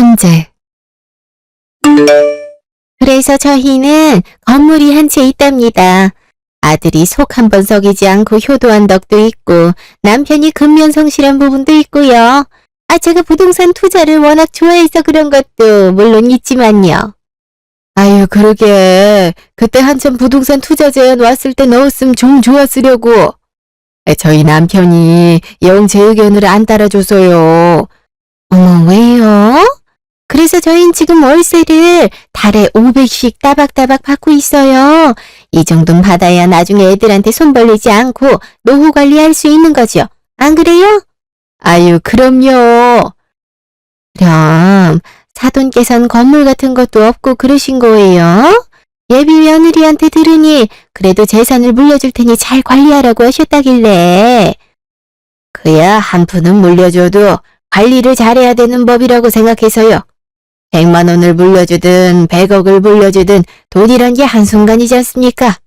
현재. 그래서 저희는 건물이 한 채 있답니다. 아들이 속 한 번 썩이지 않고 효도한 덕도 있고 남편이 근면성실한 부분도 있고요. 제가 부동산 투자를 워낙 좋아해서 그런 것도 물론 있지만요. 아유, 그러게. 그때 한참 부동산 투자 제안 왔을 때 넣었으면 좀 좋았으려고. 저희 남편이 영 제 의견을 안 따라줘서요. 어머, 왜요? 그래서 저희는 지금 월세를 달에 500씩 따박따박 받고 있어요. 이 정도는 받아야 나중에 애들한테 손 벌리지 않고 노후 관리할 수 있는 거죠. 안 그래요? 아유, 그럼요. 그럼 사돈께서는 건물 같은 것도 없고 그러신 거예요? 예비 며느리한테 들으니 그래도 재산을 물려줄 테니 잘 관리하라고 하셨다길래. 그야 한 푼은 물려줘도 관리를 잘해야 되는 법이라고 생각해서요. 100만 원을 물려주든 100억을 물려주든 돈이란 게 한순간이지 않습니까?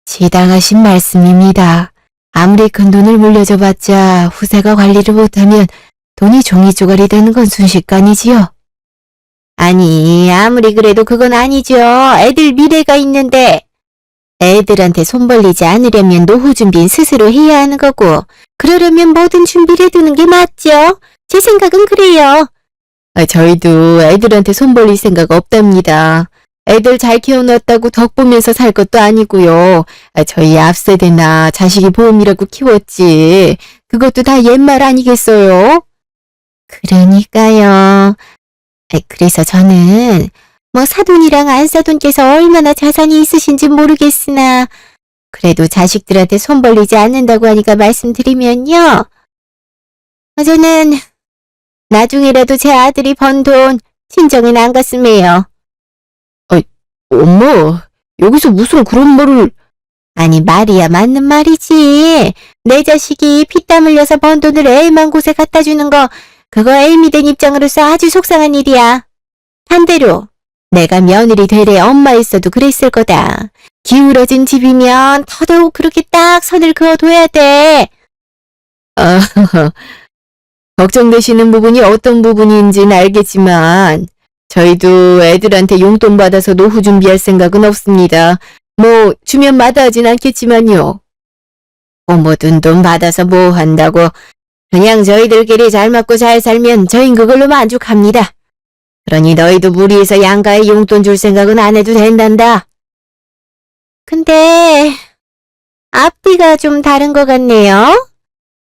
지당하신 말씀입니다. 아무리 큰 돈을 물려줘봤자 후세가 관리를 못하면 돈이 종이조각이 되는 건 순식간이지요. 아니, 아무리 그래도 그건 아니죠. 애들 미래가 있는데. 애들한테 손 벌리지 않으려면 노후 준비는 스스로 해야 하는 거고, 그러려면 뭐든 준비를 해두는 게 맞죠. 제 생각은 그래요. 저희도 애들한테 손 벌릴 생각 없답니다. 애들 잘 키워놨다고 덕 보면서 살 것도 아니고요. 저희 앞세대나 자식이 보험이라고 키웠지. 그것도 다 옛말 아니겠어요? 그러니까요. 그래서 저는 사돈이랑 안사돈께서 얼마나 자산이 있으신지 모르겠으나 그래도 자식들한테 손 벌리지 않는다고 하니까 말씀드리면요. 저는 나중에라도 제 아들이 번 돈 친정엔 안 갔음해요. 엄마, 여기서 무슨 그런 말을... 아니, 말이야 맞는 말이지. 내 자식이 피땀 흘려서 번 돈을 애만 곳에 갖다 주는 거, 그거 애미 된 입장으로서 아주 속상한 일이야. 반대로 내가 며느리 되래 엄마 있어도 그랬을 거다. 기울어진 집이면 더더욱 그렇게 딱 선을 그어둬야 돼. 걱정되시는 부분이 어떤 부분인지는 알겠지만 저희도 애들한테 용돈 받아서 노후 준비할 생각은 없습니다. 주면 마다하진 않겠지만요. 모든 돈 받아서 뭐 한다고. 그냥 저희들끼리 잘 먹고 잘 살면 저흰 그걸로 만족합니다. 그러니 너희도 무리해서 양가에 용돈 줄 생각은 안 해도 된단다. 근데 앞뒤가 좀 다른 것 같네요.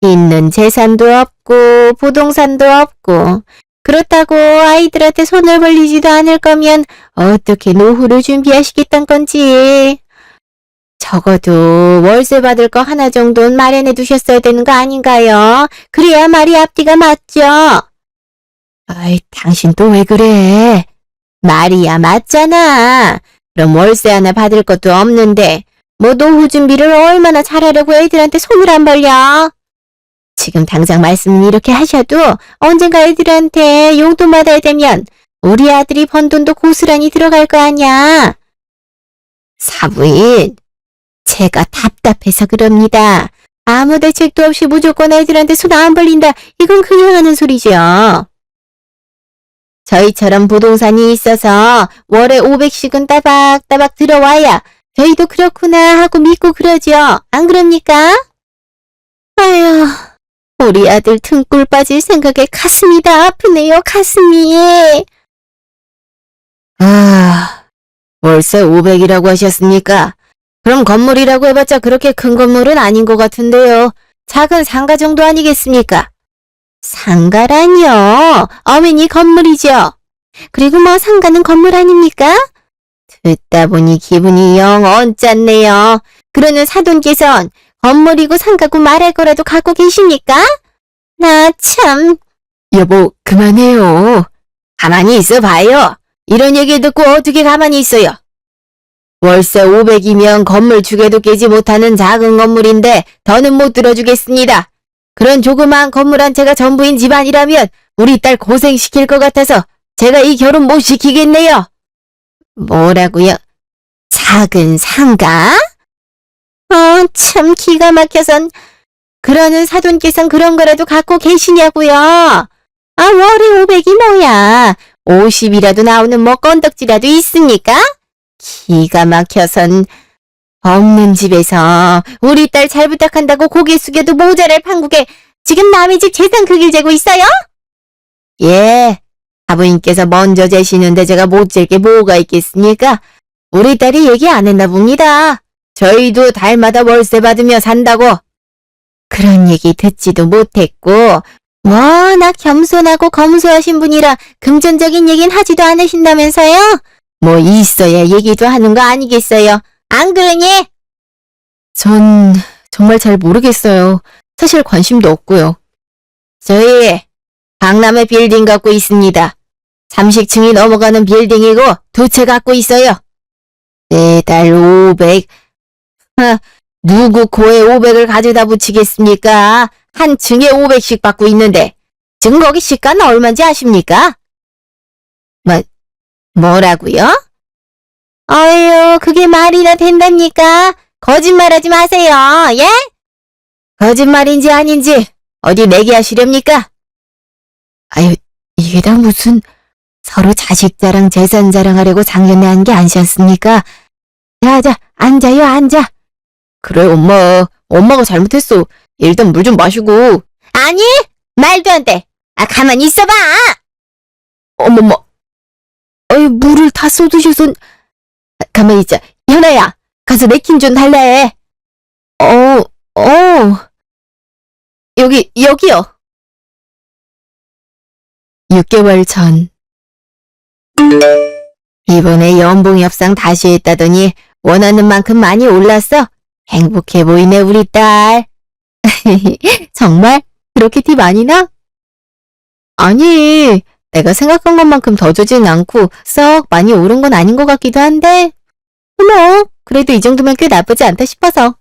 있는 재산도 없고 부동산도 없고 그렇다고 아이들한테 손을 벌리지도 않을 거면 어떻게 노후를 준비하시겠단 건지. 적어도 월세 받을 거 하나 정도는 마련해 두셨어야 되는 거 아닌가요? 그래야 말이 앞뒤가 맞죠? 당신 또 왜 그래? 말이야 맞잖아. 그럼 월세 하나 받을 것도 없는데 노후 준비를 얼마나 잘하려고 애들한테 손을 안 벌려? 지금 당장 말씀 이렇게 하셔도 언젠가 애들한테 용돈 받아야 되면 우리 아들이 번 돈도 고스란히 들어갈 거 아니야. 사부인, 제가 답답해서 그럽니다. 아무 대책도 없이 무조건 애들한테 손 안 벌린다. 이건 그냥 하는 소리죠. 저희처럼 부동산이 있어서 월에 500씩은 따박따박 들어와야 저희도 그렇구나 하고 믿고 그러죠. 안 그럽니까? 아휴, 우리 아들 등골 빠질 생각에 가슴이 다 아프네요. 가슴이. 월세 500이라고 하셨습니까? 그럼 건물이라고 해봤자 그렇게 큰 건물은 아닌 것 같은데요. 작은 상가 정도 아니겠습니까? 상가라뇨. 어머니 건물이죠. 그리고 상가는 건물 아닙니까? 듣다 보니 기분이 영 언짢네요. 그러는 사돈께선 건물이고 상가고 말할 거라도 갖고 계십니까? 나 참. 여보, 그만해요. 가만히 있어 봐요. 이런 얘기 듣고 어떻게 가만히 있어요? 월세 500이면 건물 주게도 깨지 못하는 작은 건물인데 더는 못 들어주겠습니다. 그런 조그마한 건물 한 채가 전부인 집안이라면 우리 딸 고생시킬 것 같아서 제가 이 결혼 못 시키겠네요. 뭐라고요? 작은 상가? 참 기가 막혀선. 그러는 사돈께선 그런 거라도 갖고 계시냐고요. 월에 500이 뭐야. 50이라도 나오는 뭐 건덕지라도 있습니까? 기가 막혀선 없는 집에서 우리 딸 잘 부탁한다고 고개 숙여도 모자랄 판국에 지금 남의 집 재산 크기를 재고 있어요? 예, 아버님께서 먼저 재시는데 제가 못 잴 게 뭐가 있겠습니까? 우리 딸이 얘기 안 했나 봅니다. 저희도 달마다 월세 받으며 산다고. 그런 얘기 듣지도 못했고 워낙 겸손하고 검소하신 분이라 금전적인 얘기는 하지도 않으신다면서요? 뭐 있어야 얘기도 하는 거 아니겠어요? 안 그러니? 전 정말 잘 모르겠어요. 사실 관심도 없고요. 저희 강남에 빌딩 갖고 있습니다. 30층이 넘어가는 빌딩이고 2채 갖고 있어요. 매달 500. 누구 코에 500을 가져다 붙이겠습니까? 한 층에 500씩 받고 있는데 지금 거기 시가는 얼마인지 아십니까? 뭐라고요? 어휴, 그게 말이나 된답니까? 거짓말하지 마세요, 예? 거짓말인지 아닌지 어디 내기하시렵니까? 아유, 이게 다 무슨 서로 자식 자랑, 재산 자랑하려고 작년에 한 게 아니셨습니까? 자, 앉아요, 앉아. 그래, 엄마가 잘못했어. 일단 물 좀 마시고. 아니, 말도 안 돼. 가만히 있어봐. 어머머. 물을 다 쏟으셔서. 가만히 있자. 현아야, 가서 냅킨 좀 달래. 여기요. 6개월 전. 이번에 연봉 협상 다시 했다더니 원하는 만큼 많이 올랐어. 행복해 보이네, 우리 딸. 정말? 그렇게 티 많이 나? 아니, 내가 생각한 것만큼 더 주진 않고 썩 많이 오른 건 아닌 것 같기도 한데 뭐 그래도 이 정도면 꽤 나쁘지 않다 싶어서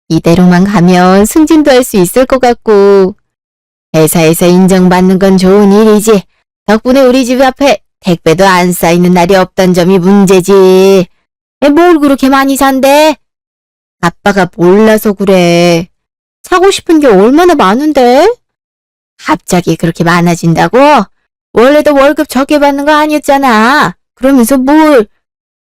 이대로만 가면 승진도 할 수 있을 것 같고 회사에서 인정받는 건 좋은 일이지 덕분에 우리 집 앞에 택배도 안 쌓이는 날이 없단 점이 문제지. 뭘 그렇게 많이 산대? 아빠가 몰라서 그래. 사고 싶은 게 얼마나 많은데? 갑자기 그렇게 많아진다고? 원래도 월급 적게 받는 거 아니었잖아. 그러면서 뭘?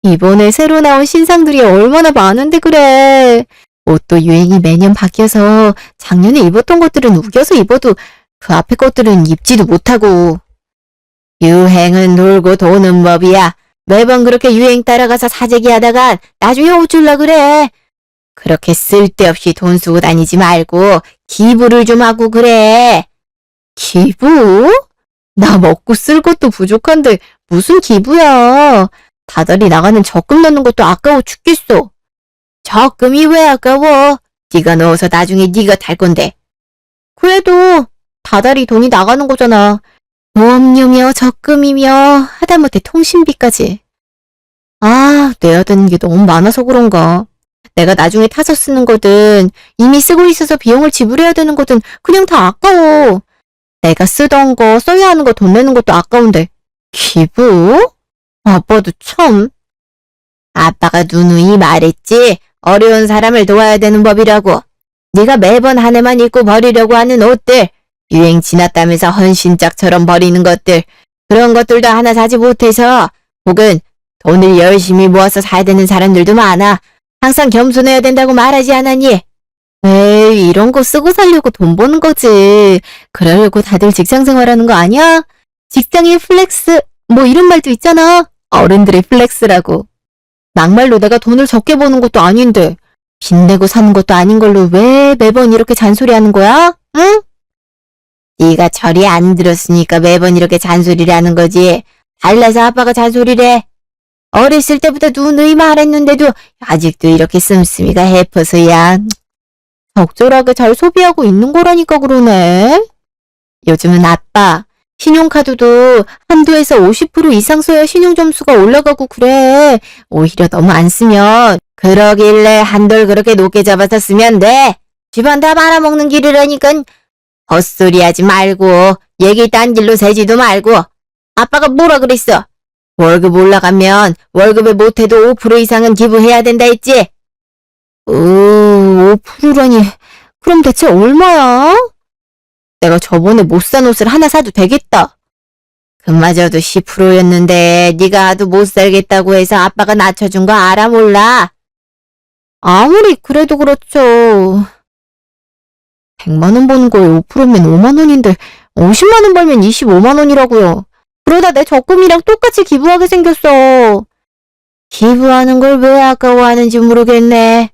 이번에 새로 나온 신상들이 얼마나 많은데 그래. 옷도 유행이 매년 바뀌어서 작년에 입었던 것들은 우겨서 입어도 그 앞에 것들은 입지도 못하고. 유행은 돌고 도는 법이야. 매번 그렇게 유행 따라가서 사재기 하다가 나중에 어쩌려 그래. 그렇게 쓸데없이 돈 쓰고 다니지 말고 기부를 좀 하고 그래. 기부? 나 먹고 쓸 것도 부족한데 무슨 기부야. 다달이 나가는 적금 넣는 것도 아까워 죽겠어. 적금이 왜 아까워? 네가 넣어서 나중에 네가 탈 건데. 그래도 다달이 돈이 나가는 거잖아. 보험료며 적금이며 하다못해 통신비까지. 내야 되는 게 너무 많아서 그런가. 내가 나중에 타서 쓰는 거든 이미 쓰고 있어서 비용을 지불해야 되는 거든 그냥 다 아까워. 내가 쓰던 거 써야 하는 거 돈 내는 것도 아까운데 기부? 아빠도 참. 아빠가 누누이 말했지. 어려운 사람을 도와야 되는 법이라고. 네가 매번 한 해만 입고 버리려고 하는 옷들, 유행 지났다면서 헌신짝처럼 버리는 것들, 그런 것들도 하나 사지 못해서 혹은 돈을 열심히 모아서 사야 되는 사람들도 많아. 항상 겸손해야 된다고 말하지 않았니? 에이, 이런 거 쓰고 살려고 돈 버는 거지. 그러려고 다들 직장 생활하는 거 아니야? 직장인 플렉스, 뭐 이런 말도 있잖아. 어른들의 플렉스라고. 막말로 내가 돈을 적게 버는 것도 아닌데 빚내고 사는 것도 아닌 걸로 왜 매번 이렇게 잔소리하는 거야? 응? 네가 철이 안 들었으니까 매번 이렇게 잔소리를 하는 거지. 달라서 아빠가 잔소리를 해. 어렸을 때부터 누누이 말했는데도 아직도 이렇게 씀씀이가 해퍼서야. 적절하게 잘 소비하고 있는 거라니까 그러네. 요즘은 아빠 신용카드도 한도에서 50% 이상 써야 신용점수가 올라가고 그래. 오히려 너무 안 쓰면 그러길래 한도를 그렇게 높게 잡아서 쓰면 돼. 집안 다 말아먹는 길이라니까. 헛소리 하지 말고 얘기 딴 길로 새지도 말고. 아빠가 뭐라 그랬어? 월급 올라가면 월급에 못해도 5% 이상은 기부해야 된다 했지? 5%라니 그럼 대체 얼마야? 내가 저번에 못 산 옷을 하나 사도 되겠다. 그마저도 10%였는데 네가 하도 못 살겠다고 해서 아빠가 낮춰준 거 알아 몰라? 아무리 그래도 그렇죠. 100만 원 버는 거에 5%면 5만 원인데 50만 원 벌면 25만 원이라고요. 그러다 내 적금이랑 똑같이 기부하게 생겼어. 기부하는 걸 왜 아까워하는지 모르겠네.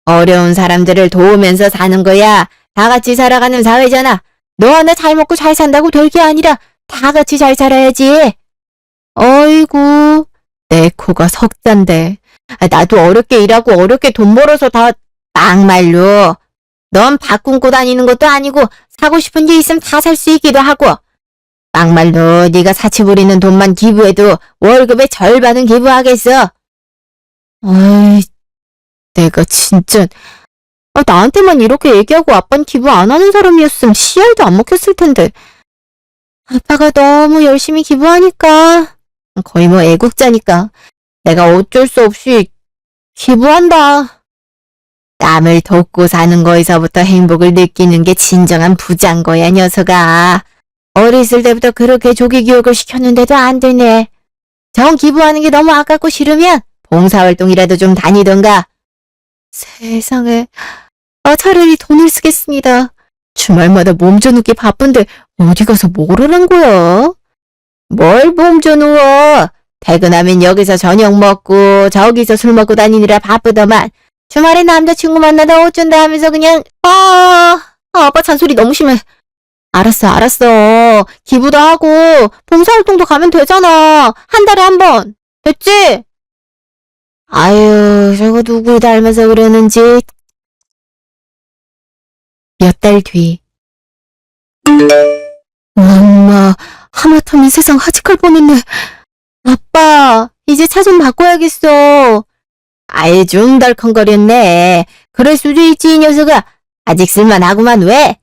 어려운 사람들을 도우면서 사는 거야. 다 같이 살아가는 사회잖아. 너 하나 잘 먹고 잘 산다고 될 게 아니라 다 같이 잘 살아야지. 어이구, 내 코가 석잔데. 나도 어렵게 일하고 어렵게 돈 벌어서 다 막말로. 넌 밥 굶고 다니는 것도 아니고 사고 싶은 게 있으면 다 살 수 있기도 하고. 막말로 네가 사치 부리는 돈만 기부해도 월급의 절반은 기부하겠어. 어이, 내가 진짜 나한테만 이렇게 얘기하고 아빠는 기부 안 하는 사람이었으면 씨알도 안 먹혔을 텐데. 아빠가 너무 열심히 기부하니까 거의 뭐 애국자니까 내가 어쩔 수 없이 기부한다. 남을 돕고 사는 거에서부터 행복을 느끼는 게 진정한 부자인 거야, 녀석아. 어렸을 때부터 그렇게 조기 교육을 시켰는데도 안 되네. 정 기부하는 게 너무 아깝고 싫으면 봉사활동이라도 좀 다니던가. 세상에, 차라리 돈을 쓰겠습니다. 주말마다 몸져 눕기 바쁜데 어디 가서 뭘 하는 거야? 뭘 몸져 누워? 퇴근하면 여기서 저녁 먹고 저기서 술 먹고 다니느라 바쁘더만. 주말에 남자친구 만나다 어쩐다 하면서 그냥 아빠 잔소리 너무 심해. 알았어. 기부도 하고 봉사활동도 가면 되잖아. 한 달에 한 번. 됐지? 아유, 저거 누굴 닮아서 그러는지. 몇 달 뒤. 엄마, 하마터면 세상 하직할 뻔했네. 아빠, 이제 차 좀 바꿔야겠어. 아예 좀 덜컹거렸네. 그럴 수도 있지, 이 녀석아. 아직 쓸만하구만, 왜?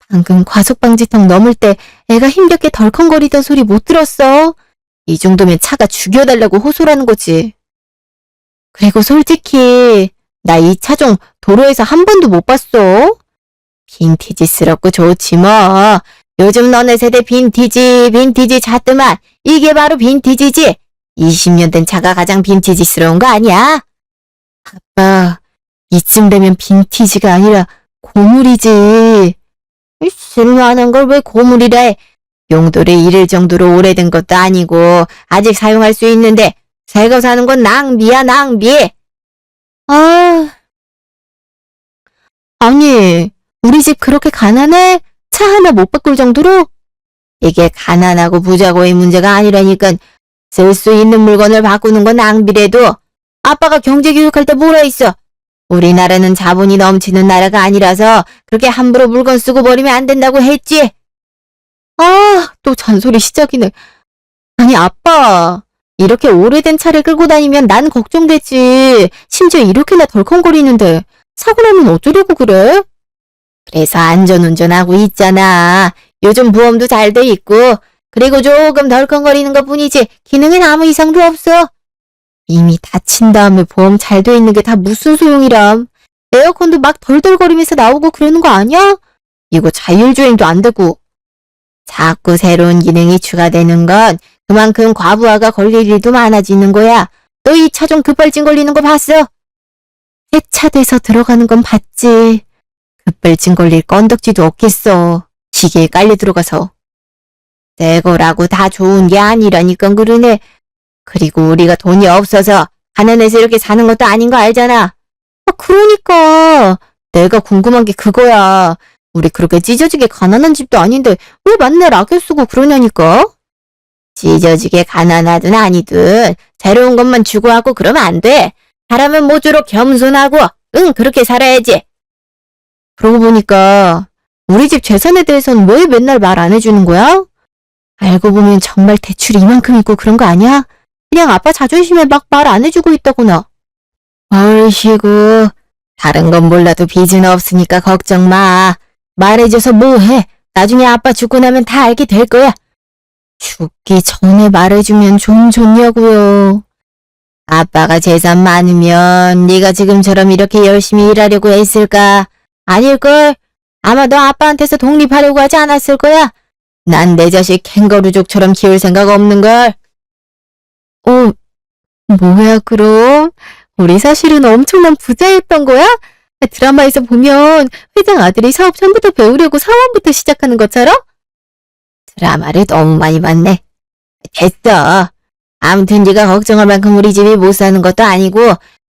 방금 과속방지턱 넘을 때 애가 힘겹게 덜컹거리던 소리 못 들었어? 이 정도면 차가 죽여달라고 호소라는 거지. 그리고 솔직히 나 이 차종 도로에서 한 번도 못 봤어. 빈티지스럽고 좋지 뭐. 요즘 너네 세대 빈티지 잣더만. 이게 바로 빈티지지. 20년 된 차가 가장 빈티지스러운 거 아니야? 아빠, 이쯤 되면 빈티지가 아니라 고물이지. 쓸만한 걸 왜 고물이래? 용도를 잃을 정도로 오래된 것도 아니고 아직 사용할 수 있는데 새 거 사는 건 낭비야, 낭비. 아니, 우리 집 그렇게 가난해? 차 하나 못 바꿀 정도로? 이게 가난하고 부자고의 문제가 아니라니까. 쓸 수 있는 물건을 바꾸는 건 낭비래도 아빠가 경제교육할 때 뭐라 했어? 우리나라는 자본이 넘치는 나라가 아니라서 그렇게 함부로 물건 쓰고 버리면 안 된다고 했지? 또 잔소리 시작이네. 아니, 아빠. 이렇게 오래된 차를 끌고 다니면 난 걱정되지. 심지어 이렇게나 덜컹거리는데 사고 나면 어쩌려고 그래? 그래서 안전운전하고 있잖아. 요즘 보험도 잘 돼 있고 그리고 조금 덜컹거리는 것 뿐이지 기능엔 아무 이상도 없어. 이미 다친 다음에 보험 잘 돼 있는 게 다 무슨 소용이람. 에어컨도 막 덜덜거리면서 나오고 그러는 거 아니야? 이거 자율주행도 안 되고. 자꾸 새로운 기능이 추가되는 건 그만큼 과부하가 걸릴 일도 많아지는 거야. 너 이 차종 급발진 걸리는 거 봤어? 세차돼서 들어가는 건 봤지. 급발진 걸릴 건덕지도 없겠어. 시계에 깔려 들어가서. 새 거라고 다 좋은 게 아니라니까 그러네. 그리고 우리가 돈이 없어서 가난해서 이렇게 사는 것도 아닌 거 알잖아. 그러니까 내가 궁금한 게 그거야. 우리 그렇게 찢어지게 가난한 집도 아닌데 왜 맨날 아껴 쓰고 그러냐니까. 찢어지게 가난하든 아니든 새로운 것만 추구하고 그러면 안 돼. 사람은 모쪼록 겸손하고 그렇게 살아야지. 그러고 보니까 우리 집 재산에 대해서는 왜 맨날 말 안 해주는 거야? 알고 보면 정말 대출이 이만큼 있고 그런 거 아니야? 그냥 아빠 자존심에 막 말 안 해주고 있다구나. 얼씨구, 다른 건 몰라도 빚은 없으니까 걱정 마. 말해줘서 뭐해? 나중에 아빠 죽고 나면 다 알게 될 거야. 죽기 전에 말해주면 좀 좋냐고요. 아빠가 재산 많으면 네가 지금처럼 이렇게 열심히 일하려고 했을까? 아닐걸? 아마 너 아빠한테서 독립하려고 하지 않았을 거야. 난 내 자식 캥거루족처럼 키울 생각 없는걸. 뭐야, 그럼? 우리 사실은 엄청난 부자였던 거야? 드라마에서 보면 회장 아들이 사업 처음부터 배우려고 사원부터 시작하는 것처럼? 드라마를 너무 많이 봤네. 됐어. 아무튼 네가 걱정할 만큼 우리 집이 못 사는 것도 아니고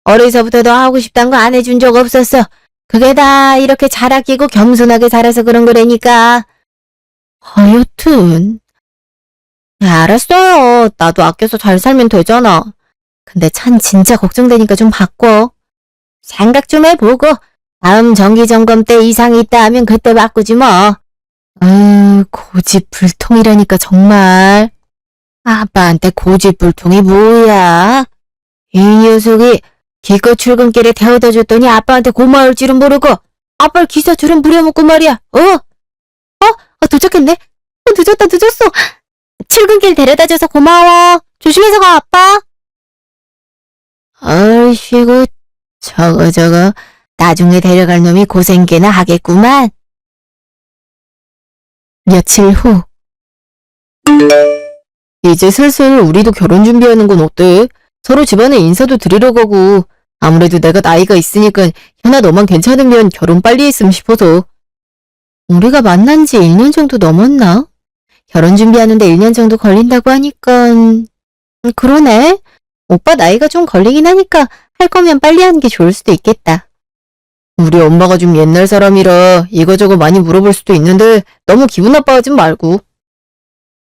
어려서부터 너 하고 싶단 거 안 해준 적 없었어. 그게 다 이렇게 잘 아끼고 겸손하게 살아서 그런 거라니까. 하여튼 알았어요. 나도 아껴서 잘 살면 되잖아. 근데 참 진짜 걱정되니까 좀 바꿔. 생각 좀 해보고 다음 정기점검 때 이상이 있다 하면 그때 바꾸지 뭐. 고집불통이라니까 정말. 아빠한테 고집불통이 뭐야? 이 녀석이 기껏 출근길에 태워다 줬더니 아빠한테 고마울 줄은 모르고 아빠를 기사처럼 부려먹고 말이야. 도착했네. 늦었어. 출근길 데려다줘서 고마워. 조심해서 가, 아빠. 아이씨고, 저거, 나중에 데려갈 놈이 고생개나 하겠구만. 며칠 후. 이제 슬슬 우리도 결혼 준비하는 건 어때? 서로 집안에 인사도 드리러 가고, 아무래도 내가 나이가 있으니까 현아 너만 괜찮으면 결혼 빨리 했으면 싶어서. 우리가 만난 지 1년 정도 넘었나? 결혼 준비하는데 1년 정도 걸린다고 하니까 그러네. 오빠 나이가 좀 걸리긴 하니까 할 거면 빨리 하는 게 좋을 수도 있겠다. 우리 엄마가 좀 옛날 사람이라 이거저거 많이 물어볼 수도 있는데 너무 기분 나빠하지 말고.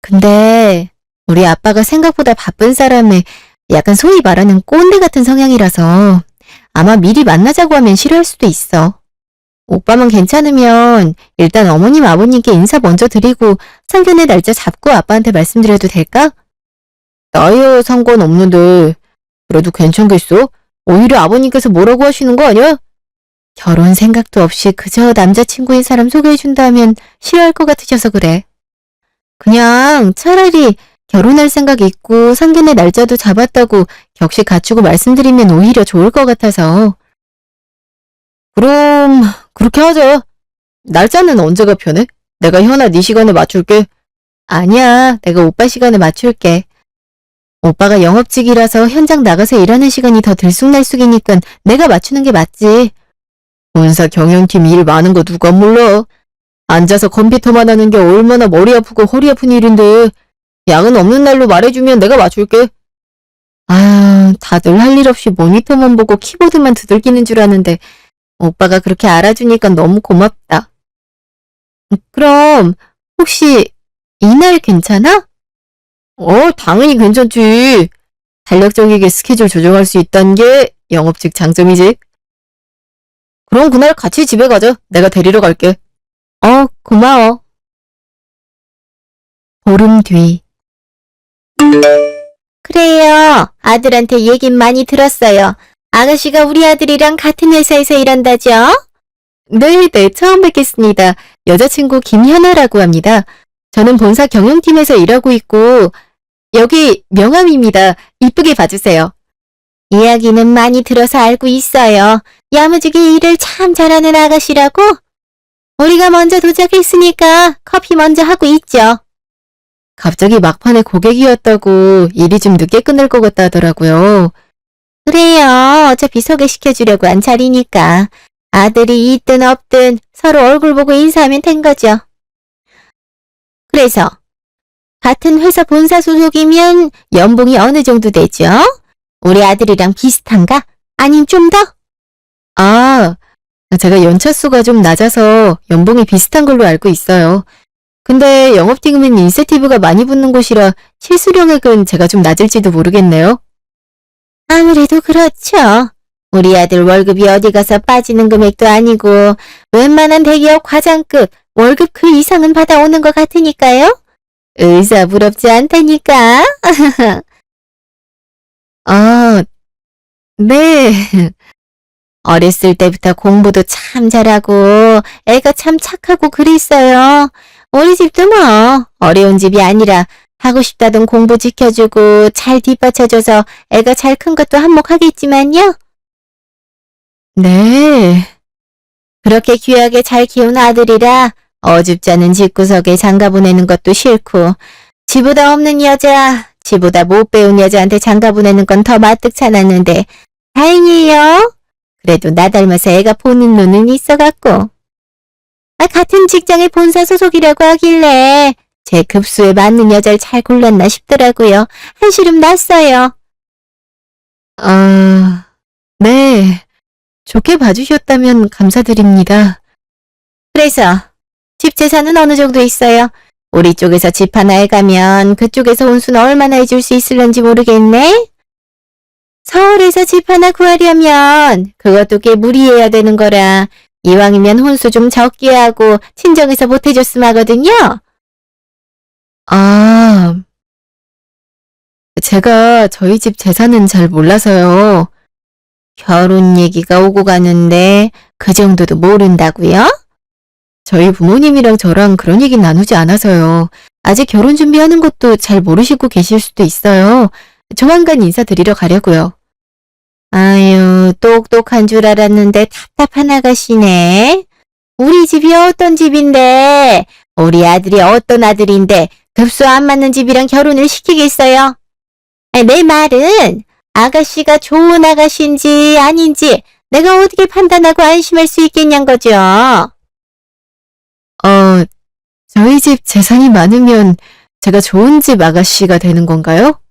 근데 우리 아빠가 생각보다 바쁜 사람에 약간 소위 말하는 꼰대 같은 성향이라서 아마 미리 만나자고 하면 싫어할 수도 있어. 오빠만 괜찮으면 일단 어머님 아버님께 인사 먼저 드리고 상견례 날짜 잡고 아빠한테 말씀드려도 될까? 나이야 상관없는데 그래도 괜찮겠어? 오히려 아버님께서 뭐라고 하시는 거 아니야? 결혼 생각도 없이 그저 남자친구인 사람 소개해준다면 싫어할 것 같으셔서 그래. 그냥 차라리 결혼할 생각 있고 상견례 날짜도 잡았다고 격식 갖추고 말씀드리면 오히려 좋을 것 같아서. 그럼 그렇게 하자. 날짜는 언제가 편해? 내가 현아 네 시간에 맞출게. 아니야, 내가 오빠 시간에 맞출게. 오빠가 영업직이라서 현장 나가서 일하는 시간이 더 들쑥날쑥이니까 내가 맞추는 게 맞지. 본사 경영팀 일 많은 거 누가 몰라. 앉아서 컴퓨터만 하는 게 얼마나 머리 아프고 허리 아픈 일인데 야근 없는 날로 말해주면 내가 맞출게. 다들 할 일 없이 모니터만 보고 키보드만 두들기는 줄 아는데 오빠가 그렇게 알아주니까 너무 고맙다. 그럼 혹시 이날 괜찮아? 당연히 괜찮지. 탄력적이게 스케줄 조정할 수 있다는 게 영업직 장점이지. 그럼 그날 같이 집에 가자. 내가 데리러 갈게. 고마워. 보름 뒤. 그래요. 아들한테 얘긴 많이 들었어요. 아가씨가 우리 아들이랑 같은 회사에서 일한다죠? 네, 처음 뵙겠습니다. 여자친구 김현아라고 합니다. 저는 본사 경영팀에서 일하고 있고 여기 명함입니다. 이쁘게 봐주세요. 이야기는 많이 들어서 알고 있어요. 야무지게 일을 참 잘하는 아가씨라고? 우리가 먼저 도착했으니까 커피 먼저 하고 있죠. 갑자기 막판에 고객이었다고 일이 좀 늦게 끝날 것 같다 하더라고요. 그래요. 어차피 소개시켜주려고 한 자리니까. 아들이 있든 없든 서로 얼굴 보고 인사하면 된 거죠. 그래서 같은 회사 본사 소속이면 연봉이 어느 정도 되죠? 우리 아들이랑 비슷한가? 아님 좀 더? 제가 연차수가 좀 낮아서 연봉이 비슷한 걸로 알고 있어요. 근데 영업팀은 인센티브가 많이 붙는 곳이라 실수령액은 제가 좀 낮을지도 모르겠네요. 아무래도 그렇죠. 우리 아들 월급이 어디 가서 빠지는 금액도 아니고 웬만한 대기업 과장급 월급 그 이상은 받아오는 것 같으니까요. 의사 부럽지 않다니까. 네. 어렸을 때부터 공부도 참 잘하고 애가 참 착하고 그랬어요. 우리 집도 뭐 어려운 집이 아니라 하고 싶다던 공부 지켜주고 잘 뒷받쳐줘서 애가 잘 큰 것도 한몫하겠지만요. 네. 그렇게 귀하게 잘 키운 아들이라 어줍지 않은 집구석에 장가 보내는 것도 싫고, 지보다 없는 여자, 지보다 못 배운 여자한테 장가 보내는 건 더 마뜩찮았는데 다행이에요. 그래도 나 닮아서 애가 보는 눈은 있어갖고. 같은 직장의 본사 소속이라고 하길래 제 급수에 맞는 여자를 잘 골랐나 싶더라고요. 한시름 났어요. 네. 좋게 봐주셨다면 감사드립니다. 그래서 집 재산은 어느 정도 있어요? 우리 쪽에서 집 하나 해가면 그쪽에서 혼수는 얼마나 해줄 수 있을런지 모르겠네? 서울에서 집 하나 구하려면 그것도 꽤 무리해야 되는 거라 이왕이면 혼수 좀 적게 하고 친정에서 보태줬으면 하거든요. 제가 저희 집 재산은 잘 몰라서요. 결혼 얘기가 오고 가는데 그 정도도 모른다고요? 저희 부모님이랑 저랑 그런 얘기 나누지 않아서요. 아직 결혼 준비하는 것도 잘 모르시고 계실 수도 있어요. 조만간 인사드리러 가려고요. 아유, 똑똑한 줄 알았는데 답답한 아가씨네. 우리 집이 어떤 집인데, 우리 아들이 어떤 아들인데 급수 안 맞는 집이랑 결혼을 시키겠어요? 내 말은 아가씨가 좋은 아가씨인지 아닌지 내가 어떻게 판단하고 안심할 수 있겠냔 거죠. 저희 집 재산이 많으면 제가 좋은 집 아가씨가 되는 건가요?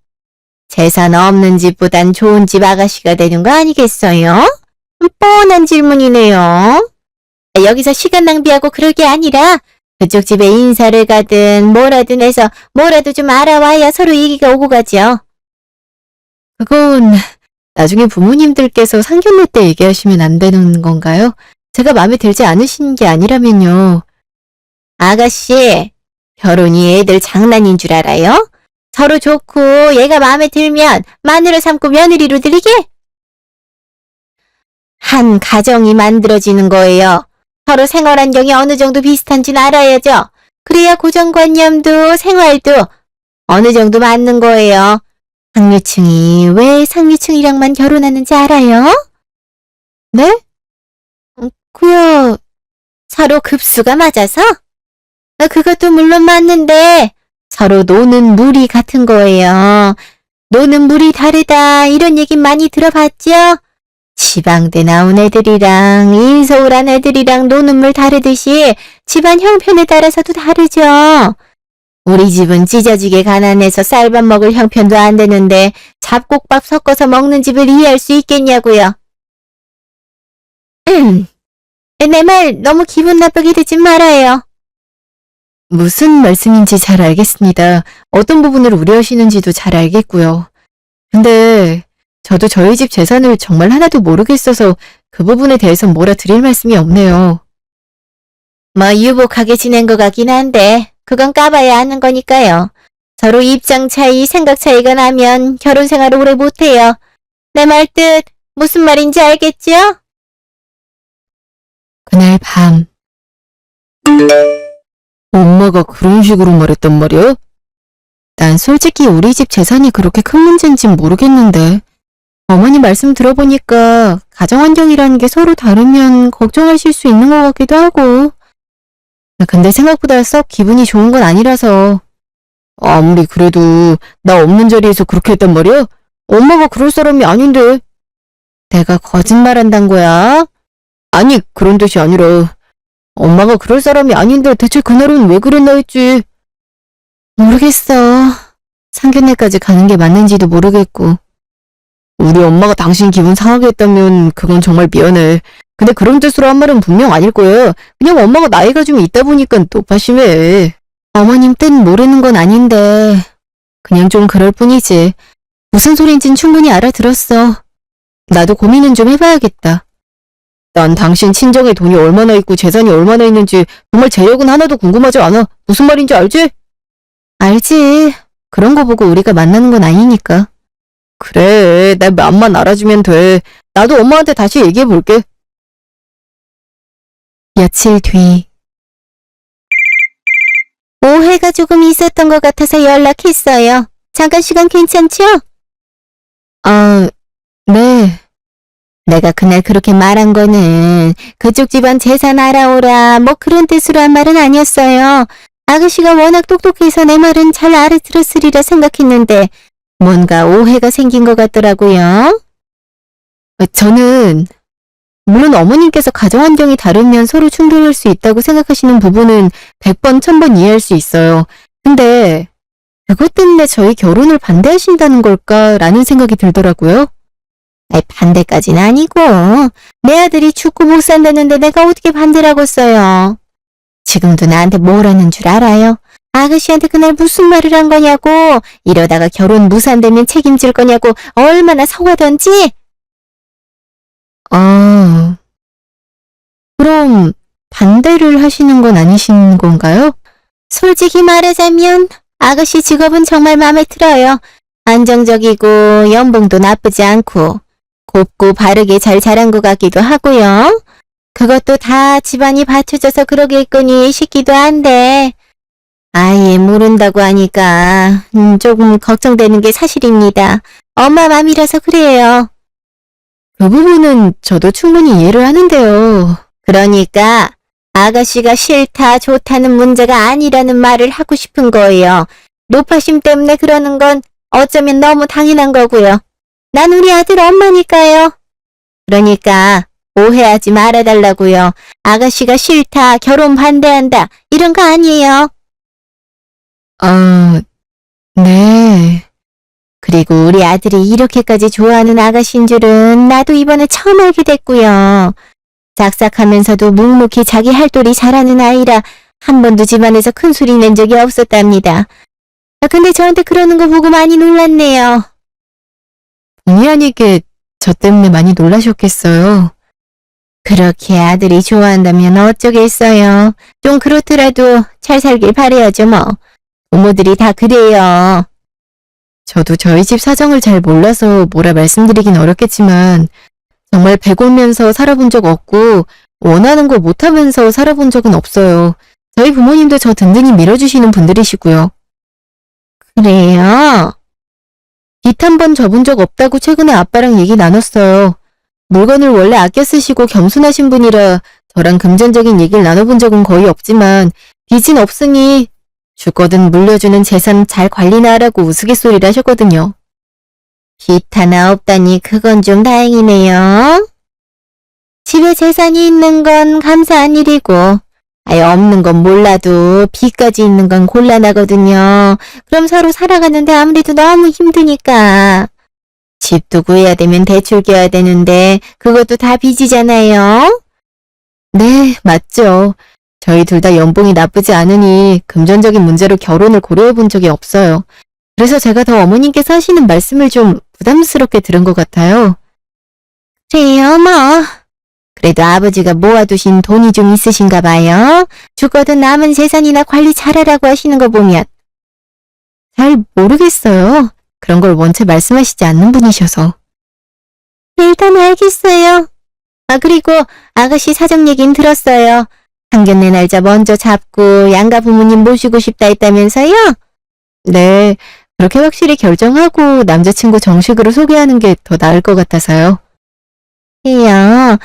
재산 없는 집보단 좋은 집 아가씨가 되는 거 아니겠어요? 뻔한 질문이네요. 여기서 시간 낭비하고 그럴 게 아니라 그쪽 집에 인사를 가든 뭐라든 해서 뭐라도 좀 알아와야 서로 얘기가 오고 가죠. 그건 나중에 부모님들께서 상견례 때 얘기하시면 안 되는 건가요? 제가 마음에 들지 않으신 게 아니라면요. 아가씨, 결혼이 애들 장난인 줄 알아요? 서로 좋고 얘가 마음에 들면 마누라 삼고 며느리로 들이게? 한 가정이 만들어지는 거예요. 서로 생활 환경이 어느 정도 비슷한지는 알아야죠. 그래야 고정관념도 생활도 어느 정도 맞는 거예요. 상류층이 왜 상류층이랑만 결혼하는지 알아요? 네? 그야 서로 급수가 맞아서? 그것도 물론 맞는데 서로 노는 물이 같은 거예요. 노는 물이 다르다 이런 얘기 많이 들어봤죠? 지방대 나온 애들이랑 인서울한 애들이랑 노는 물 다르듯이 집안 형편에 따라서도 다르죠. 우리 집은 찢어지게 가난해서 쌀밥 먹을 형편도 안 되는데 잡곡밥 섞어서 먹는 집을 이해할 수 있겠냐고요. 내 말 너무 기분 나쁘게 듣지 말아요. 무슨 말씀인지 잘 알겠습니다. 어떤 부분을 우려하시는지도 잘 알겠고요. 근데 저도 저희 집 재산을 정말 하나도 모르겠어서 그 부분에 대해서 뭐라 드릴 말씀이 없네요. 유복하게 지낸 것 같긴 한데 그건 까봐야 아는 거니까요. 서로 입장 차이, 생각 차이가 나면 결혼 생활을 오래 못해요. 내 말 뜻 무슨 말인지 알겠죠? 그날 밤 엄마가 그런 식으로 말했단 말이야? 난 솔직히 우리 집 재산이 그렇게 큰 문제인진 모르겠는데 어머니 말씀 들어보니까 가정 환경이라는 게 서로 다르면 걱정하실 수 있는 것 같기도 하고 근데 생각보다 썩 기분이 좋은 건 아니라서 아무리 그래도 나 없는 자리에서 그렇게 했단 말이야? 엄마가 그럴 사람이 아닌데 내가 거짓말한단 거야? 아니 그런 뜻이 아니라 엄마가 그럴 사람이 아닌데 대체 그날은 왜 그랬나 했지. 모르겠어. 상견례까지 가는 게 맞는지도 모르겠고. 우리 엄마가 당신 기분 상하게 했다면 그건 정말 미안해. 근데 그런 뜻으로 한 말은 분명 아닐 거야. 그냥 엄마가 나이가 좀 있다 보니까 노파심해. 어머님 뜻 모르는 건 아닌데 그냥 좀 그럴 뿐이지. 무슨 소린진 충분히 알아들었어. 나도 고민은 좀 해봐야겠다. 난 당신 친정에 돈이 얼마나 있고 재산이 얼마나 있는지 정말 재력은 하나도 궁금하지 않아. 무슨 말인지 알지? 알지. 그런 거 보고 우리가 만나는 건 아니니까. 그래, 내 맘만 알아주면 돼. 나도 엄마한테 다시 얘기해볼게. 며칠 뒤 오해가 조금 있었던 것 같아서 연락했어요. 잠깐 시간 괜찮죠? 네. 내가 그날 그렇게 말한 거는 그쪽 집안 재산 알아오라 뭐 그런 뜻으로 한 말은 아니었어요. 아가씨가 워낙 똑똑해서 내 말은 잘 알아들었으리라 생각했는데 뭔가 오해가 생긴 것 같더라고요. 저는 물론 어머님께서 가정 환경이 다르면 서로 충돌할 수 있다고 생각하시는 부분은 100번, 1000번 이해할 수 있어요. 근데 그것 때문에 저희 결혼을 반대하신다는 걸까라는 생각이 들더라고요. 아이, 반대까지는 아니고 내 아들이 죽고 못 산다는데 내가 어떻게 반대라고 써요. 지금도 나한테 뭐라는 줄 알아요? 아가씨한테 그날 무슨 말을 한 거냐고, 이러다가 결혼 무산되면 책임질 거냐고 얼마나 성하던지. 아, 그럼 반대를 하시는 건 아니신 건가요? 솔직히 말하자면 아가씨 직업은 정말 마음에 들어요. 안정적이고 연봉도 나쁘지 않고 곱고 바르게 잘 자란 것 같기도 하고요. 그것도 다 집안이 받쳐줘서 그러겠거니 싶기도 한데 아예 모른다고 하니까 조금 걱정되는 게 사실입니다. 엄마 맘이라서 그래요. 그 부분은 저도 충분히 이해를 하는데요. 그러니까 아가씨가 싫다 좋다는 문제가 아니라는 말을 하고 싶은 거예요. 노파심 때문에 그러는 건 어쩌면 너무 당연한 거고요. 난 우리 아들 엄마니까요. 그러니까 오해하지 말아달라고요. 아가씨가 싫다, 결혼 반대한다 이런 거 아니에요. 아, 네. 그리고 우리 아들이 이렇게까지 좋아하는 아가씨인 줄은 나도 이번에 처음 알게 됐고요. 싹싹하면서도 묵묵히 자기 할 도리 잘하는 아이라 한 번도 집안에서 큰 소리 낸 적이 없었답니다. 근데 저한테 그러는 거 보고 많이 놀랐네요. 본의 아니게 저 때문에 많이 놀라셨겠어요. 그렇게 아들이 좋아한다면 어쩌겠어요. 좀 그렇더라도 잘 살길 바라야죠 뭐. 부모들이 다 그래요. 저도 저희 집 사정을 잘 몰라서 뭐라 말씀드리긴 어렵겠지만 정말 배고면서 살아본 적 없고 원하는 거 못하면서 살아본 적은 없어요. 저희 부모님도 저 든든히 밀어주시는 분들이시고요. 그래요? 빚 한 번 져본 적 없다고 최근에 아빠랑 얘기 나눴어요. 물건을 원래 아껴 쓰시고 겸손하신 분이라 저랑 금전적인 얘기를 나눠본 적은 거의 없지만 빚은 없으니 줄 거든 물려주는 재산 잘 관리나 하라고 우스갯소리를 하셨거든요. 빚 하나 없다니 그건 좀 다행이네요. 집에 재산이 있는 건 감사한 일이고 아예 없는 건 몰라도 빚까지 있는 건 곤란하거든요. 그럼 서로 살아가는데 아무래도 너무 힘드니까. 집도 구해야 되면 대출 껴야 되는데 그것도 다 빚이잖아요. 네, 맞죠. 저희 둘 다 연봉이 나쁘지 않으니 금전적인 문제로 결혼을 고려해 본 적이 없어요. 그래서 제가 더 어머님께서 하시는 말씀을 좀 부담스럽게 들은 것 같아요. 그래요 뭐. 그래도 아버지가 모아두신 돈이 좀 있으신가 봐요. 죽어도 남은 재산이나 관리 잘하라고 하시는 거 보면. 잘 모르겠어요. 그런 걸 원체 말씀하시지 않는 분이셔서. 일단 알겠어요. 그리고 아가씨 사정 얘긴 들었어요. 상견례 날짜 먼저 잡고 양가 부모님 모시고 싶다 했다면서요? 네, 그렇게 확실히 결정하고 남자친구 정식으로 소개하는 게 더 나을 것 같아서요. 해요.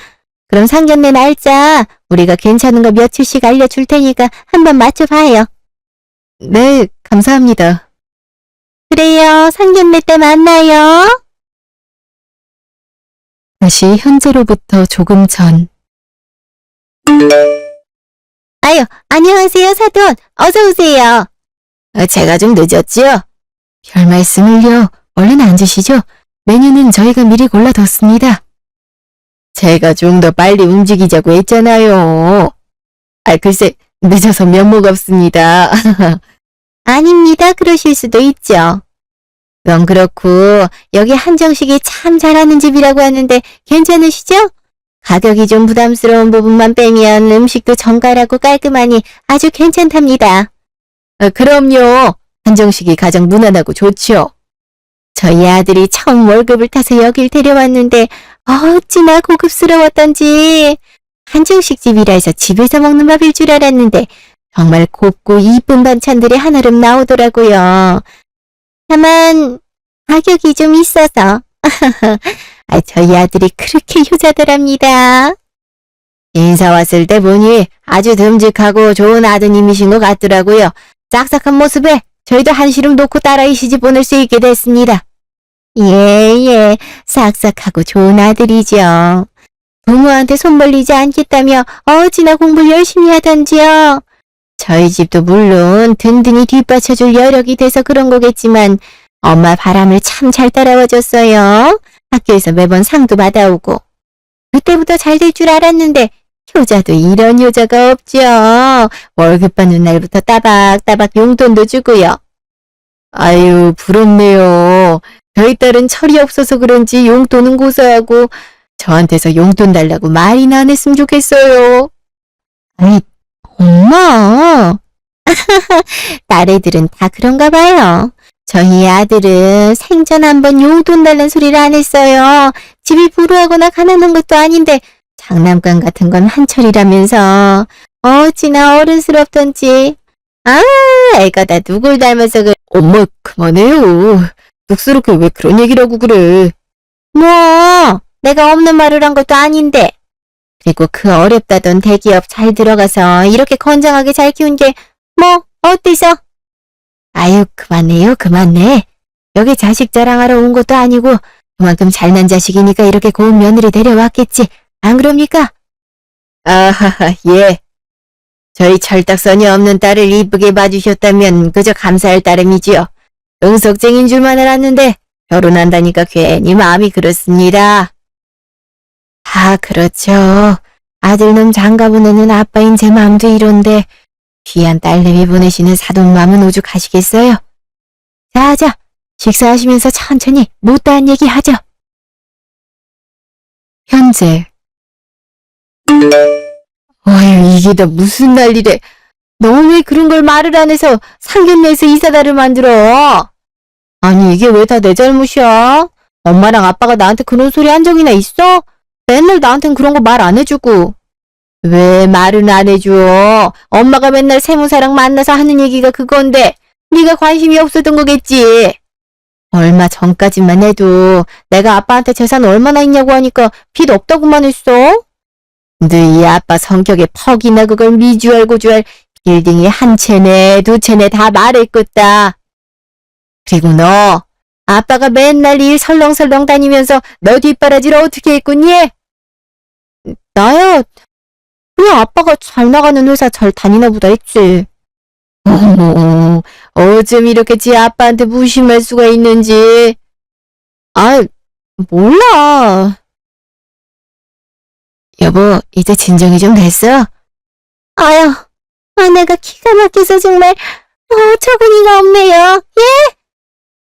그럼 상견례 날짜 우리가 괜찮은 거 며칠씩 알려줄 테니까 한번 맞춰봐요. 네, 감사합니다. 그래요. 상견례 때 만나요. 다시 현재로부터 조금 전. 아유, 안녕하세요, 사돈. 어서 오세요. 제가 좀 늦었죠? 별 말씀을요. 얼른 앉으시죠. 메뉴는 저희가 미리 골라뒀습니다. 제가 좀 더 빨리 움직이자고 했잖아요. 글쎄, 늦어서 면목 없습니다. 아닙니다. 그러실 수도 있죠. 그건 그렇고 여기 한정식이 참 잘하는 집이라고 하는데 괜찮으시죠? 가격이 좀 부담스러운 부분만 빼면 음식도 정갈하고 깔끔하니 아주 괜찮답니다. 그럼요. 한정식이 가장 무난하고 좋죠. 저희 아들이 처음 월급을 타서 여길 데려왔는데 어찌나 고급스러웠던지. 한정식 집이라 해서 집에서 먹는 밥일 줄 알았는데 정말 곱고 이쁜 반찬들이 한아름 나오더라고요. 다만 가격이 좀 있어서 저희 아들이 그렇게 효자더랍니다. 인사 왔을 때 보니 아주 듬직하고 좋은 아드님이신 것 같더라고요. 싹싹한 모습에 저희도 한시름 놓고 딸아이 시집 보낼 수 있게 됐습니다. 예, 싹싹하고 좋은 아들이죠. 부모한테 손 벌리지 않겠다며 어찌나 공부를 열심히 하던지요. 저희 집도 물론 든든히 뒷받쳐줄 여력이 돼서 그런 거겠지만 엄마 바람을 참 잘 따라와줬어요. 학교에서 매번 상도 받아오고. 그때부터 잘 될 줄 알았는데 효자도 이런 효자가 없죠. 월급 받는 날부터 따박따박 용돈도 주고요. 아유, 부럽네요. 저희 딸은 철이 없어서 그런지 용돈은 고사하고 저한테서 용돈 달라고 말이나 안 했으면 좋겠어요. 아이, 엄마. 딸애들은 다 그런가 봐요. 저희 아들은 생전 한번 용돈 달란 소리를 안 했어요. 집이 불우하거나 가난한 것도 아닌데 장난감 같은 건 한철이라면서 어찌나 어른스럽던지. 아, 애가 다 누굴 닮아서 그래. 엄마, 그만해요. 쑥스럽게 왜 그런 얘기를 하고 그래. 뭐 내가 없는 말을 한 것도 아닌데. 그리고 그 어렵다던 대기업 잘 들어가서 이렇게 건장하게 잘 키운 게 뭐 어때서? 아유, 그만해요, 그만해. 여기 자식 자랑하러 온 것도 아니고 그만큼 잘난 자식이니까 이렇게 고운 며느리 데려왔겠지. 안 그럽니까? 아하하, 예. 저희 철딱선이 없는 딸을 이쁘게 봐주셨다면 그저 감사할 따름이지요. 응석쟁인 줄만 알았는데 결혼한다니까 괜히 마음이 그렇습니다. 아, 그렇죠. 아들놈 장가 보내는 아빠인 제 마음도 이런데 귀한 딸내미 보내시는 사돈 마음은 오죽하시겠어요? 자, 식사하시면서 천천히 못다한 얘기 하죠. 현재. 아유, 이게 다 무슨 난리래. 너 왜 그런 걸 말을 안 해서 상견례에서 이사다를 만들어? 아니, 이게 왜 다 내 잘못이야? 엄마랑 아빠가 나한테 그런 소리 한 적이나 있어? 맨날 나한텐 그런 거 말 안 해주고. 왜 말은 안 해줘? 엄마가 맨날 세무사랑 만나서 하는 얘기가 그건데 네가 관심이 없었던 거겠지. 얼마 전까지만 해도 내가 아빠한테 재산 얼마나 있냐고 하니까 빚 없다고만 했어. 너희 아빠 성격에 퍽이나 그걸 미주알 고주알 빌딩이 한 채네 두 채네 다 말했겠다. 그리고 너 아빠가 맨날 일 설렁설렁 다니면서 너 뒷바라지를 어떻게 했군니? 나야 그냥 아빠가 잘 나가는 회사 잘 다니나 보다 했지. 어머, 어쩜 이렇게 지 아빠한테 무심할 수가 있는지. 아, 몰라. 여보, 이제 진정이 좀 됐어? 아유, 내가 기가 막혀서 정말 어처구니가 없네요. 예?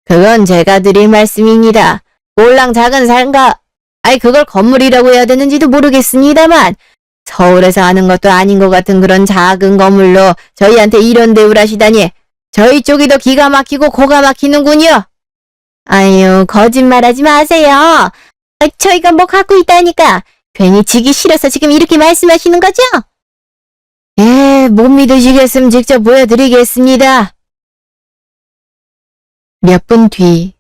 그건 제가 드릴 말씀입니다. 꼴랑 작은 상가, 그걸 건물이라고 해야 되는지도 모르겠습니다만 서울에서 하는 것도 아닌 것 같은 그런 작은 건물로 저희한테 이런 대우를 하시다니 저희 쪽이 더 기가 막히고 고가 막히는군요. 아유, 거짓말하지 마세요. 저희가 뭐 갖고 있다니까 괜히 지기 싫어서 지금 이렇게 말씀하시는 거죠? 예, 못 믿으시겠으면 직접 보여드리겠습니다. 몇 분 뒤.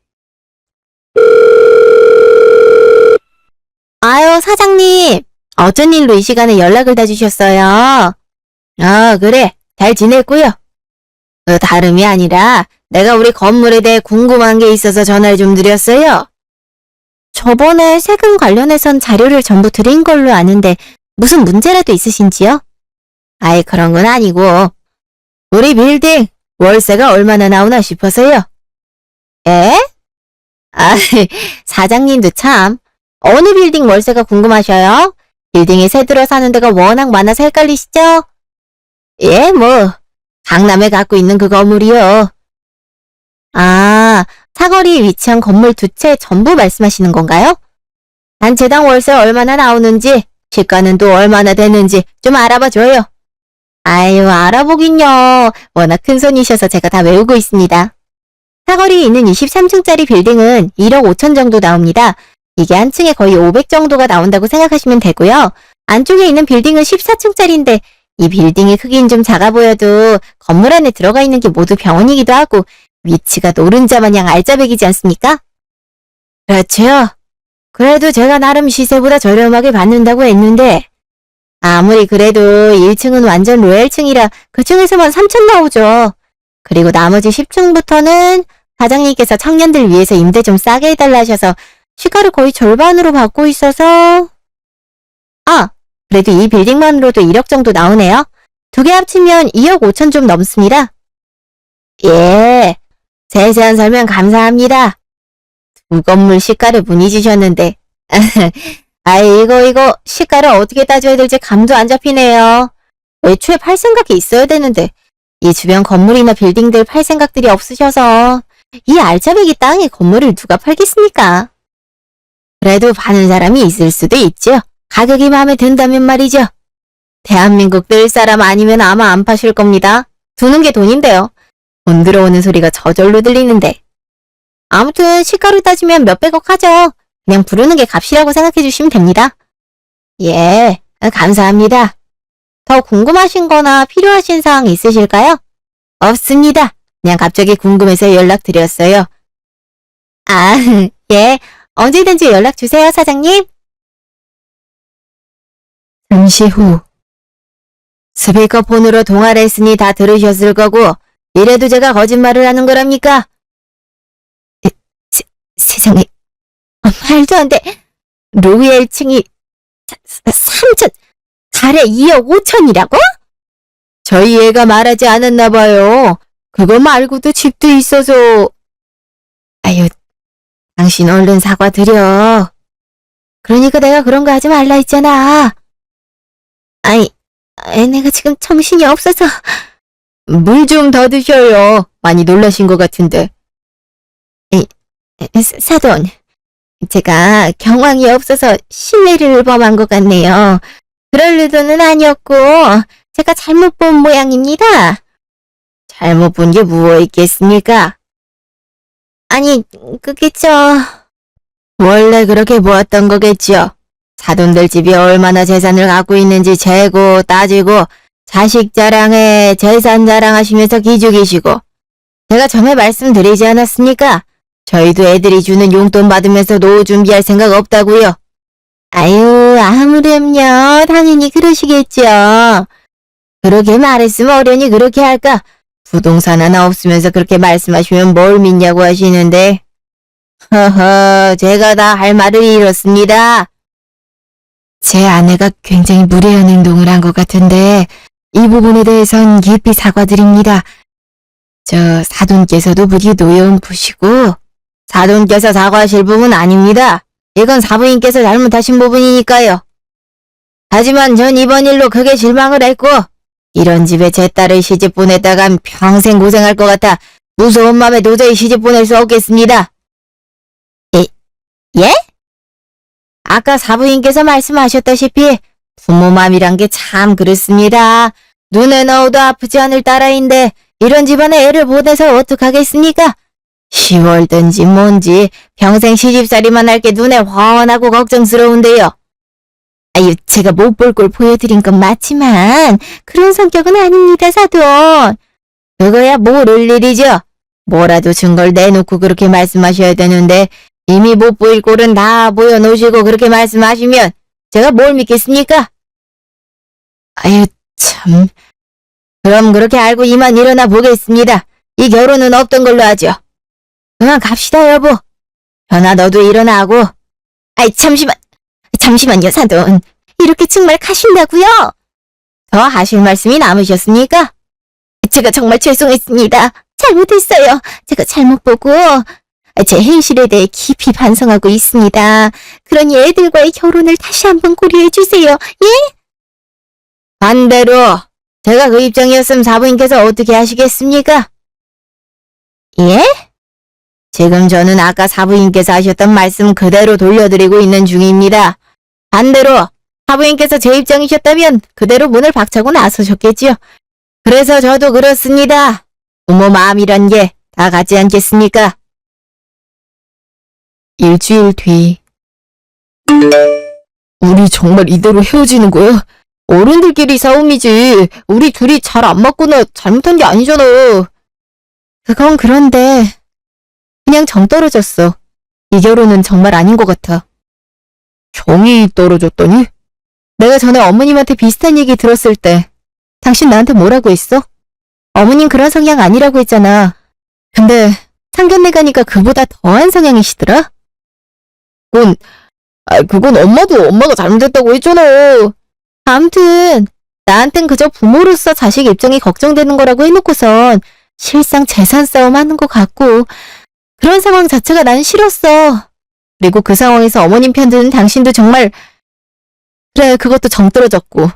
아유, 사장님. 어쩐 일로 이 시간에 연락을 다 주셨어요? 아, 그래. 잘 지냈고요. 다름이 아니라 내가 우리 건물에 대해 궁금한 게 있어서 전화를 좀 드렸어요. 저번에 세금 관련해선 자료를 전부 드린 걸로 아는데 무슨 문제라도 있으신지요? 그런 건 아니고 우리 빌딩 월세가 얼마나 나오나 싶어서요. 에? 사장님도 참 어느 빌딩 월세가 궁금하셔요? 빌딩에 새 들어 사는 데가 워낙 많아서 헷갈리시죠? 예, 뭐 강남에 갖고 있는 그 건물이요. 사거리에 위치한 건물 두 채 전부 말씀하시는 건가요? 단체당 월세 얼마나 나오는지, 시가는 또 얼마나 되는지 좀 알아봐줘요. 아유, 알아보긴요. 워낙 큰 손이셔서 제가 다 외우고 있습니다. 사거리에 있는 23층짜리 빌딩은 1억 5천 정도 나옵니다. 이게 한 층에 거의 500 정도가 나온다고 생각하시면 되고요. 안쪽에 있는 빌딩은 14층짜리인데 이 빌딩의 크기는 좀 작아 보여도 건물 안에 들어가 있는 게 모두 병원이기도 하고 위치가 노른자 마냥 알짜배기지 않습니까? 그렇죠. 그래도 제가 나름 시세보다 저렴하게 받는다고 했는데, 아무리 그래도 1층은 완전 로얄층이라 그 층에서만 3천 나오죠. 그리고 나머지 10층부터는 사장님께서 청년들 위해서 임대 좀 싸게 해달라 하셔서 시가를 거의 절반으로 받고 있어서, 그래도 이 빌딩만으로도 1억 정도 나오네요. 두 개 합치면 2억 5천 좀 넘습니다. 예, 세세한 설명 감사합니다. 두 건물 시가를 문의 주셨는데, 이거 시가를 어떻게 따져야 될지 감도 안 잡히네요. 애초에 팔 생각이 있어야 되는데, 이 주변 건물이나 빌딩들 팔 생각들이 없으셔서, 이 알짜배기 땅에 건물을 누가 팔겠습니까? 그래도 파는 사람이 있을 수도 있죠. 가격이 마음에 든다면 말이죠. 대한민국 늘 사람 아니면 아마 안 파실 겁니다. 두는 게 돈인데요. 돈 들어오는 소리가 저절로 들리는데. 아무튼 시가로 따지면 몇백억 하죠. 그냥 부르는 게 값이라고 생각해 주시면 됩니다. 예, 감사합니다. 더 궁금하신 거나 필요하신 사항 있으실까요? 없습니다. 그냥 갑자기 궁금해서 연락드렸어요. 예. 언제든지 연락 주세요, 사장님. 잠시 후. 스피커폰으로 통화를 했으니 다 들으셨을 거고, 이래도 제가 거짓말을 하는 거랍니까? 세상에, 말도 안 돼. 로얄층이 3천, 달에 2억 5천이라고? 저희 애가 말하지 않았나 봐요. 그거 말고도 집도 있어서. 아유, 당신 얼른 사과드려. 그러니까 내가 그런 거 하지 말라 했잖아. 내가 지금 정신이 없어서. 물 좀 더 드셔요. 많이 놀라신 것 같은데. 사돈, 제가 경황이 없어서 실례를 범한 것 같네요. 그럴 의도는 아니었고, 제가 잘못 본 모양입니다. 잘못 본 게 무엇 있겠습니까? 그겠죠. 원래 그렇게 보았던 거겠죠. 사돈들 집이 얼마나 재산을 갖고 있는지 재고 따지고 자식 자랑에 재산 자랑하시면서 기죽이시고, 제가 전에 말씀드리지 않았습니까? 저희도 애들이 주는 용돈 받으면서 노후 준비할 생각 없다고요. 아무렴요. 당연히 그러시겠죠. 그렇게 말했으면 어련히 그렇게 할까? 부동산 하나 없으면서 그렇게 말씀하시면 뭘 믿냐고 하시는데. 제가 다 할 말을 잃었습니다. 제 아내가 굉장히 무례한 행동을 한 것 같은데 이 부분에 대해선 깊이 사과드립니다. 사돈께서도 부디 노여움 푸시고. 사돈께서 사과하실 부분 아닙니다. 이건 사부인께서 잘못하신 부분이니까요. 하지만 전 이번 일로 크게 실망을 했고, 이런 집에 제 딸을 시집 보냈다간 평생 고생할 것 같아 무서운 맘에 도저히 시집 보낼 수 없겠습니다. 예? 아까 사부인께서 말씀하셨다시피 부모 맘이란 게 참 그렇습니다. 눈에 넣어도 아프지 않을 딸아이인데 이런 집안에 애를 보내서 어떡하겠습니까? 10월든지 뭔지 평생 시집살이만 할 게 눈에 훤하고 걱정스러운데요. 제가 못 볼 걸 보여드린 건 맞지만 그런 성격은 아닙니다, 사돈. 그거야 모를 일이죠. 뭐라도 증거를 내놓고 그렇게 말씀하셔야 되는데 이미 못 보일 꼴은 다 보여놓으시고 그렇게 말씀하시면 제가 뭘 믿겠습니까? 참. 그럼 그렇게 알고 이만 일어나 보겠습니다. 이 결혼은 없던 걸로 하죠. 그만 갑시다, 여보. 현아, 너도 일어나고. 잠시만요, 사돈. 이렇게 정말 가신다고요? 더 하실 말씀이 남으셨습니까? 제가 정말 죄송했습니다. 잘못했어요. 제가 잘못 보고 제 행실에 대해 깊이 반성하고 있습니다. 그러니 애들과의 결혼을 다시 한번 고려해 주세요. 예? 반대로 제가 그 입장이었으면 사부인께서 어떻게 하시겠습니까? 예? 지금 저는 아까 사부인께서 하셨던 말씀 그대로 돌려드리고 있는 중입니다. 반대로 사부인께서 제 입장이셨다면 그대로 문을 박차고 나서셨겠지요. 그래서 저도 그렇습니다. 부모 마음이란 게 다 같지 않겠습니까? 일주일 뒤. 우리 정말 이대로 헤어지는 거야? 어른들끼리 싸움이지. 우리 둘이 잘 안 맞거나 잘못한 게 아니잖아. 그건 그런데 그냥 정 떨어졌어. 이 결혼은 정말 아닌 것 같아. 정이 떨어졌더니? 내가 전에 어머님한테 비슷한 얘기 들었을 때 당신 나한테 뭐라고 했어? 어머님 그런 성향 아니라고 했잖아. 근데 상견례 가니까 그보다 더한 성향이시더라? 그건 엄마가 잘못했다고 했잖아. 아무튼 나한텐 그저 부모로서 자식 입장이 걱정되는 거라고 해놓고선 실상 재산 싸움 하는 것 같고 그런 상황 자체가 난 싫었어. 그리고 그 상황에서 어머님 편 드는 당신도 정말 그래 그것도 정 떨어졌고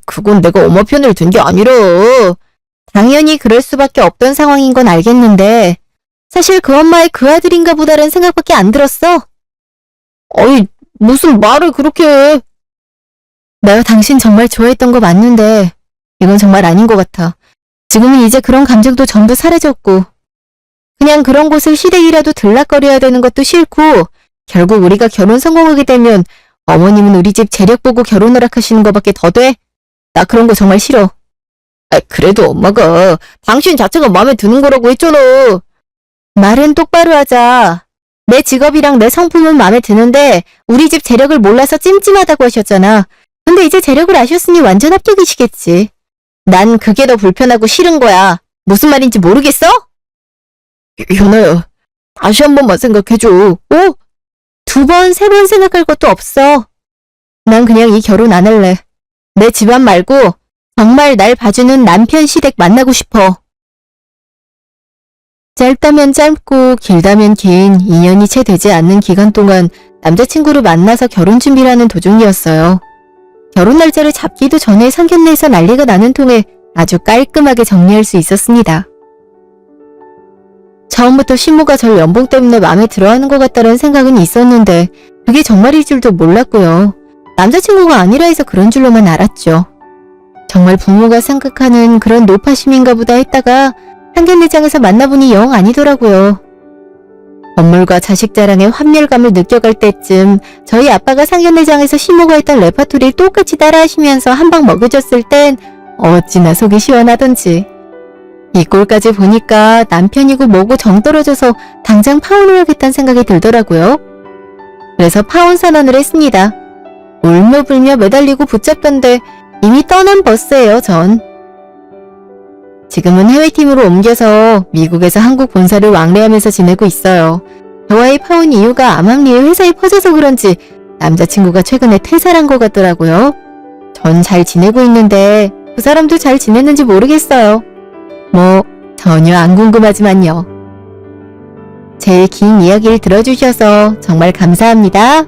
그건 내가 엄마 편을 든 게 아니라 당연히 그럴 수밖에 없던 상황인 건 알겠는데 사실 그 엄마의 그 아들인가 보다라는 생각밖에 안 들었어. 무슨 말을 그렇게 해. 내가 당신 정말 좋아했던 거 맞는데 이건 정말 아닌 것 같아. 지금은 이제 그런 감정도 전부 사라졌고 그냥 그런 곳을 시댁이라도 들락거려야 되는 것도 싫고 결국 우리가 결혼 성공하게 되면 어머님은 우리 집 재력 보고 결혼 허락하시는 거밖에 더 돼? 나 그런 거 정말 싫어. 그래도 엄마가 당신 자체가 마음에 드는 거라고 했잖아. 말은 똑바로 하자. 내 직업이랑 내 성품은 마음에 드는데 우리 집 재력을 몰라서 찜찜하다고 하셨잖아. 근데 이제 재력을 아셨으니 완전 합격이시겠지. 난 그게 더 불편하고 싫은 거야. 무슨 말인지 모르겠어? 현아야, 다시 한 번만 생각해줘. 2번, 3번 생각할 것도 없어. 난 그냥 이 결혼 안 할래. 내 집안 말고 정말 날 봐주는 남편 시댁 만나고 싶어. 짧다면 짧고 길다면 긴 2년이 채 되지 않는 기간 동안 남자친구를 만나서 결혼 준비를 하는 도중이었어요. 결혼 날짜를 잡기도 전에 상견례에서 난리가 나는 통에 아주 깔끔하게 정리할 수 있었습니다. 처음부터 신부가 절 연봉 때문에 마음에 들어하는 것 같다는 생각은 있었는데 그게 정말일 줄도 몰랐고요. 남자친구가 아니라 해서 그런 줄로만 알았죠. 정말 부모가 생각하는 그런 노파심인가 보다 했다가 상견례장에서 만나보니 영 아니더라고요. 건물과 자식 자랑에 환멸감을 느껴갈 때쯤 저희 아빠가 상견례장에서 신부가 했던 레파토리를 똑같이 따라하시면서 한 방 먹여줬을 땐 어찌나 속이 시원하던지. 이 꼴까지 보니까 남편이고 뭐고 정 떨어져서 당장 파혼을 하겠다는 생각이 들더라고요. 그래서 파혼 선언을 했습니다. 울며불며 매달리고 붙잡던데 이미 떠난 버스예요, 전. 지금은 해외팀으로 옮겨서 미국에서 한국 본사를 왕래하면서 지내고 있어요. 저와의 파혼 이유가 암암리에 회사에 퍼져서 그런지 남자친구가 최근에 퇴사한 것 같더라고요. 전 잘 지내고 있는데 그 사람도 잘 지냈는지 모르겠어요. 전혀 안 궁금하지만요. 제 긴 이야기를 들어주셔서 정말 감사합니다.